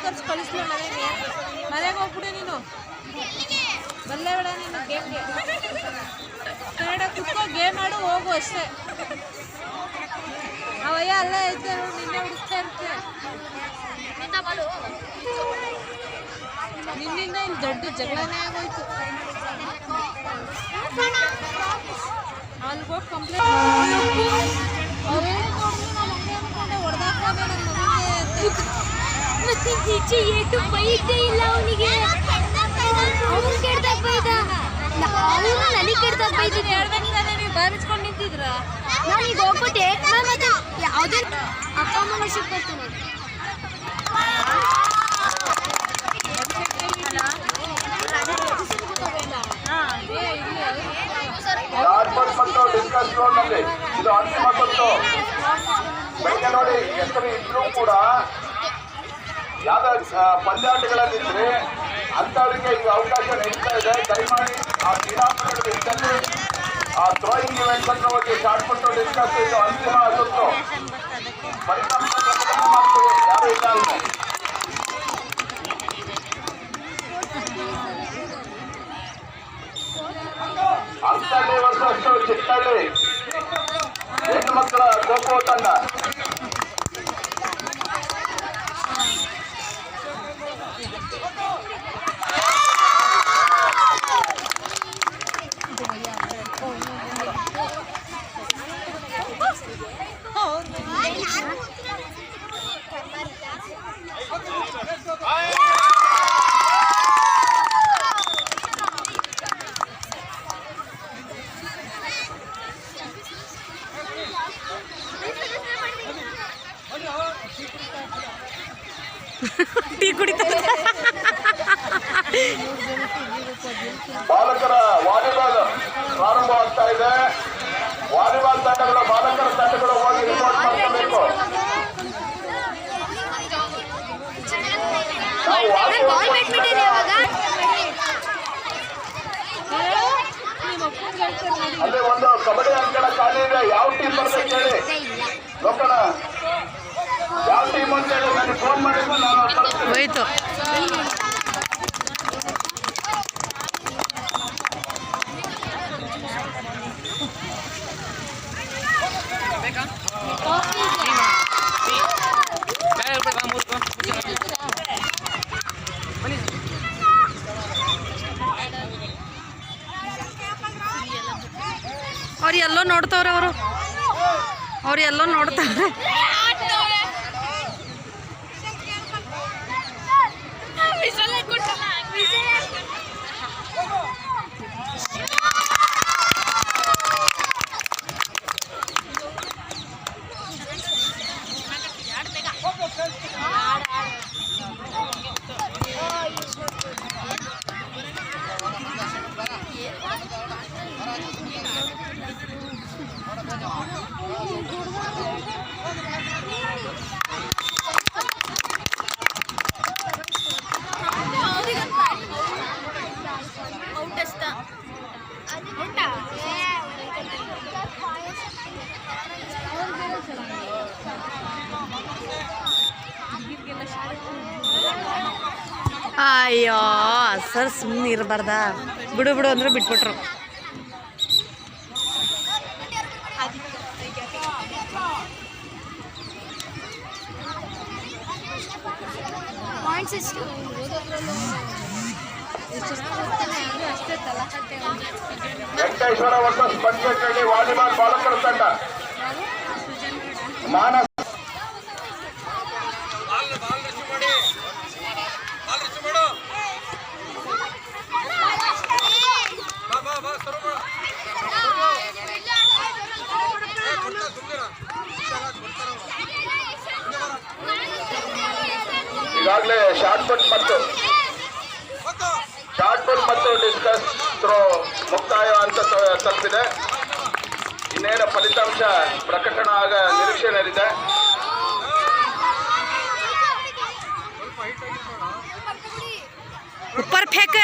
ತರಿಸಿ ಕಳಿಸ್ಲ ಮನೆಗೆ ಹೋಗ್ಬಿಡಿ ನೀನು ಬಲ್ಲೆ ಬೇಡ ನೀನು ಗೇಮ್ಗೆ ಕನ್ನಡ ಕುತ್ಕೋ ಗೇಮ್ ಆಡು ಹೋಗು ಅಷ್ಟೇ ಅವಯ್ಯ ಅಲ್ಲೇ ಐತೆ ನಿನ್ನೆ ಹುಡುಕ್ತಾ ಇರುತ್ತೆ ನಿನ್ನಿಂದ ಇಲ್ಲಿ ದೊಡ್ಡ ಜಗಳನೇ ಆಗೋಯ್ತು ಅಲ್ಲಿಗೆ ಹೋಗಿ ಕಂಪ್ಲೇಂಟ್ ಅವ್ರು ಹೇಳಿದ್ದು ನಾನು ಹಂಗೆ ಅನ್ಕೊಂಡೆ ಹೊಡೆದಾಕೋದೆ ನನ್ನ ಮಗನಿಗೆ ಈಚೆ ಏಟು ಬೈದೇ ಇಲ್ಲ ಅವನಿಗೆ ಅವನು ಕೆಡ್ದಾಗ ಬೈದ ಅವನು ನನಗೆ ಕೆಡ್ದಾಗ ಬೈದಿದ್ದು ಹೇಳ್ಬೇಕಿದ್ದಾನೆ ನೀವು ಬಾರಿಸ್ಕೊಂಡು ನಿಂತಿದ್ರ ನಾನು ಈಗ ಹೋಗ್ಬಿಟ್ಟೆ ಮತ್ತೆ ಯಾವುದೇ ಅಪ್ಪ ಅಮ್ಮನ ವಿಷಯಕ್ಕೆ ಬರ್ತೀನಿ ಡಿಸ್ಕಸ್ ರೋಡ್ನಲ್ಲಿ ಇದು ಅಂತಿಮ ಗೊತ್ತು ಬೆಳಗ್ಗೆ ನೋಡಿ ಹೆಸರು ಇದ್ರೂ ಕೂಡ ಯಾವ್ದು ಪಂದ್ಯಾಟಗಳಲ್ಲಿದ್ರೆ ಅಂಥವರಿಗೆ ಈಗ ಅವಕಾಶ ನೀಡ್ತಾ ಇದೆ ದಯಮಾಡಿ ಆ ಕ್ರೀಡಾಪಟುಗಳ ಇದ್ದಲ್ಲಿ ಆ ಥ್ರೋಯಿಂಗ್ ಇವೆಂಟ್ ಅಂತ ಹೋಗಿ ಶಾರ್ಟ್ ಪಟ್ಟು ಡಿಸ್ಕಸ್ ಇದು ಅಂತಿಮ ಸುತ್ತು ಫಲಿತಾಂಶ ಯಾರು ಇಲ್ಲ ಅಲ್ಲಿ ಅಂತಳ್ಳಿ ವರ್ಷದಷ್ಟು ಚಿಕ್ಕಳ್ಳಿ ಹೆಣ್ಣು ಮಕ್ಕಳ ಖೋಖೋ ತಂಡ ಟೀ ಕುಡಿತಾರೆ ಬಾಲಕರ ವಾಲಿಬಾಲ್ ಪ್ರಾರಂಭವಾಗ್ತಾ ಇದೆ ವಾಲಿಬಾಲ್ ತಂಡಗಳು ಬಾಲಕರ ತಂಡಗಳು ಹೋಗಿ ರಿಪೋರ್ಟ್ ಮಾಡ್ಕೋಬೇಕು ಅಲ್ಲಿ ಒಂದು ಕಬಡ್ಡಿ ಅಂಕಣ ಖಾಲಿ ಇದೆ ಯಾವ ಟೀಮ್ ಬರ್ಬೇಕು ಹೇಳಿ ನೋಡೋಣ ಯಾವ ಟೀಮ್ ಅಂತ ಹೇಳಿ ನನಗೆ ಫೋನ್ ಮಾಡಿದ್ರು ನಾನು ಹೋಯ್ತು ಅವ್ರು ಎಲ್ಲೋ ನೋಡ್ತವ್ರೆ ಅವ್ರು ಎಲ್ಲೋ ನೋಡ್ತಾವ್ರೆ ಅಯ್ಯೋ ಸರ್ ಸುಮ್ಮನೆ ಇರಬಾರ್ದ ಬಿಡು ಬಿಡು ಅಂದ್ರೆ ಬಿಟ್ಬಿಟ್ರು ವೆಂಕಟೇಶ್ವರ ವರ್ಸಸ್ ಪಂಚಕಳ್ಳಿ ವಾಲಿಬಾಲ್ ಬಾಲಕರ ತಂಡ ಮಾನಸ ಈಗಾಗಲೇ ಶಾರ್ಟ್ ಪುಟ್ ಮತ್ತು ಡಿಸ್ಕಸ್ ಥ್ರೋ ಮುಕ್ತಾಯ ಅಂತ ತಲುಪಿದೆ ಇನ್ನೇನು ಫಲಿತಾಂಶ ಪ್ರಕಟಣೆ ಆಗ ನಿರೀಕ್ಷೆ ಇದೆ ऊपर फेंक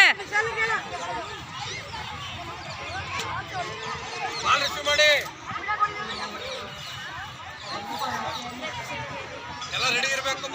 ಎಲ್ಲ ರೆಡಿ ಇರಬೇಕು.